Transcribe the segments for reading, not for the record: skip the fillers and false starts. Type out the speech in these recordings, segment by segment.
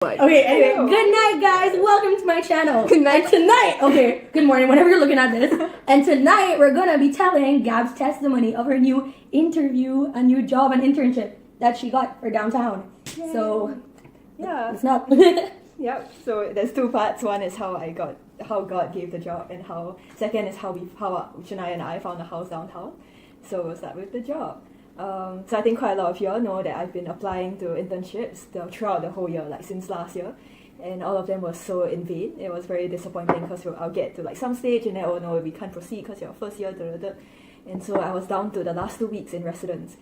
Okay, anyway, good night, guys. Welcome to my channel. Good night. And tonight, okay, good morning, whenever you're looking at this. And tonight, we're gonna be telling Gab's testimony of her new interview, a new job, and internship that she got for downtown. Yay. So, Yeah. it's not. Yep. So there's two parts. One is how God gave the job, and second is how Shania and I found a house downtown. So we'll start with the job. So I think quite a lot of y'all know that I've been applying to internships throughout the whole year, like since last year, and all of them were so in vain. It was very disappointing because I'll get to like some stage and then oh no, we can't proceed because you're first year. And so I was down to the last 2 weeks in residence.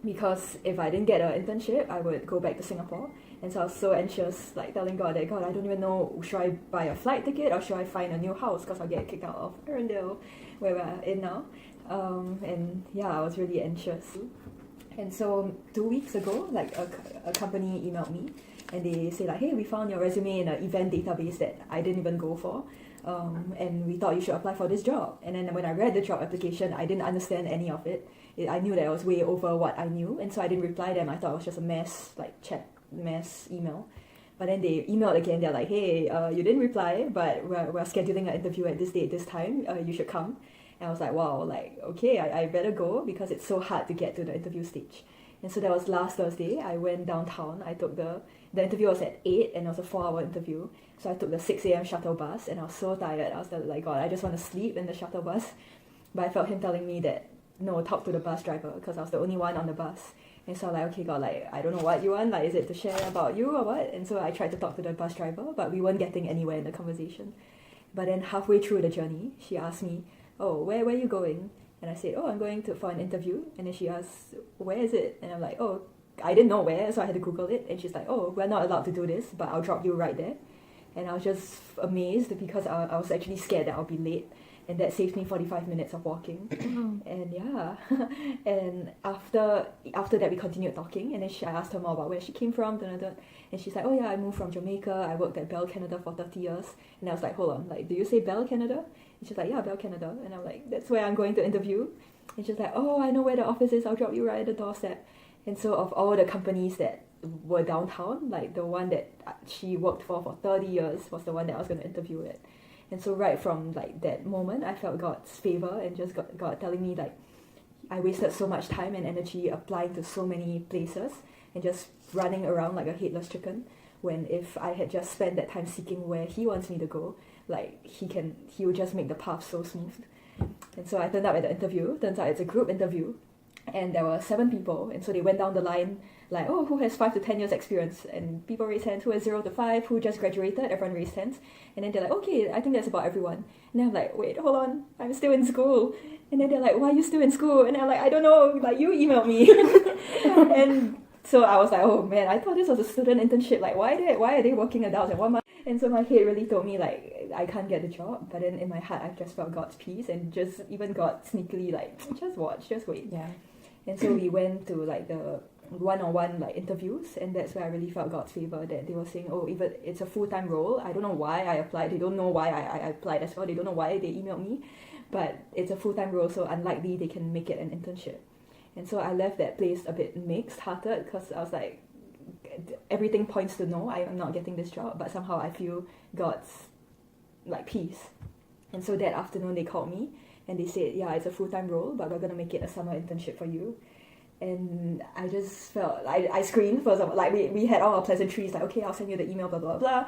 Because if I didn't get an internship, I would go back to Singapore. And so I was so anxious, like telling God that, God, I don't even know, should I buy a flight ticket or should I find a new house because I'll get kicked out of Arundel, where we're in now. And yeah, I was really anxious. And so 2 weeks ago, like a company emailed me and they say like, hey, we found your resume in an event database that I didn't even go for. And we thought you should apply for this job. And then when I read the job application, I didn't understand any of it. I knew that it was way over what I knew, and so I didn't reply them. I thought it was just a mass email. But then they emailed again. They're like, hey, you didn't reply, but we're scheduling an interview at this date, this time. You should come. And I was like, wow, like, okay, I better go because it's so hard to get to the interview stage. And so that was last Thursday. I went downtown. I took the interview was at 8 and it was a 4-hour interview. So I took the 6 a.m. shuttle bus and I was so tired. I was like, God, I just want to sleep in the shuttle bus. But I felt him telling me that, no, talk to the bus driver because I was the only one on the bus. And so I'm like, okay, God, like, I don't know what you want. Like, is it to share about you or what? And so I tried to talk to the bus driver, but we weren't getting anywhere in the conversation. But then halfway through the journey, she asked me, oh, where are you going? And I said, oh, I'm going for an interview. And then she asked, where is it? And I'm like, oh, I didn't know where, so I had to Google it. And she's like, oh, we're not allowed to do this, but I'll drop you right there. And I was just amazed because I was actually scared that I'll be late. And that saved me 45 minutes of walking. And yeah. And after that, we continued talking. And then I asked her more about where she came from. And she's like, oh yeah, I moved from Jamaica. I worked at Bell Canada for 30 years. And I was like, hold on, like, do you say Bell Canada? And she's like, yeah, Bell Canada. And I'm like, that's where I'm going to interview. And she's like, oh, I know where the office is. I'll drop you right at the doorstep. And so of all the companies that were downtown, like the one that she worked for 30 years was the one that I was going to interview at. And so right from like that moment, I felt God's favor and just God telling me like I wasted so much time and energy applying to so many places and just running around like a headless chicken, when if I had just spent that time seeking where He wants me to go, like He would just make the path so smooth. And so I turned up at the interview. Turns out it's a group interview, and there were 7 people, and so they went down the line like, oh, who has 5 to 10 years experience? And people raised hands. Who has 0 to 5? Who just graduated? Everyone raised hands. And then they're like, okay, I think that's about everyone. And then I'm like, wait, hold on, I'm still in school. And then they're like, why are you still in school? And I'm like, I don't know, like, you emailed me. And so I was like, oh man, I thought this was a student internship. Like, why are they working adults? And 1 month? And so my head really told me like, I can't get the job. But then in my heart, I just felt God's peace and just even God sneakily like, just watch, just wait. Yeah. And so we went to like the one-on-one like interviews, and that's where I really felt God's favor, that they were saying, oh, even it's a full-time role. I don't know why I applied. They don't know why I applied as well. They don't know why they emailed me, but it's a full-time role, so unlikely they can make it an internship. And so I left that place a bit mixed-hearted because I was like, everything points to no, I am not getting this job, but somehow I feel God's like peace. And so that afternoon they called me and they said, yeah, it's a full-time role, but we're going to make it a summer internship for you. And I just felt, I screamed first of all, like we had all our pleasantries, like, okay, I'll send you the email, blah, blah, blah.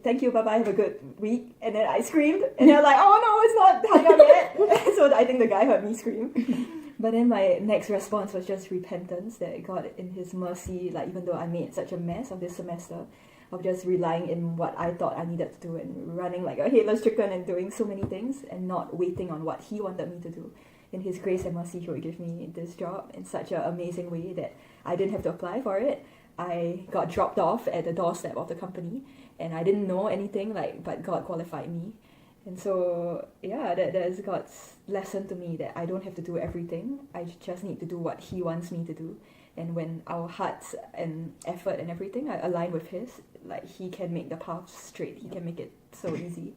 Thank you, bye-bye, have a good week. And then I screamed, and they're like, oh no, it's not hung out yet. So I think the guy heard me scream. But then my next response was just repentance, that God in His mercy, like even though I made such a mess of this semester, of just relying in what I thought I needed to do and running like a headless chicken and doing so many things and not waiting on what He wanted me to do. In His grace and mercy, He would give me this job in such an amazing way that I didn't have to apply for it. I got dropped off at the doorstep of the company and I didn't know anything, like, but God qualified me. And so, yeah, that is God's lesson to me, that I don't have to do everything. I just need to do what He wants me to do. And when our hearts and effort and everything are aligned with His, like, He can make the path straight. He can make it so easy.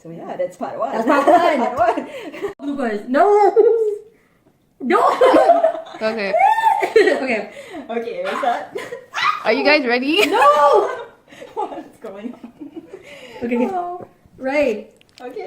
So yeah, that's part 1. That's part 1. Part 1. Bloopers. No! No! Okay. Okay. Okay, we start. Are you guys ready? No! Okay. Oh, Right. okay.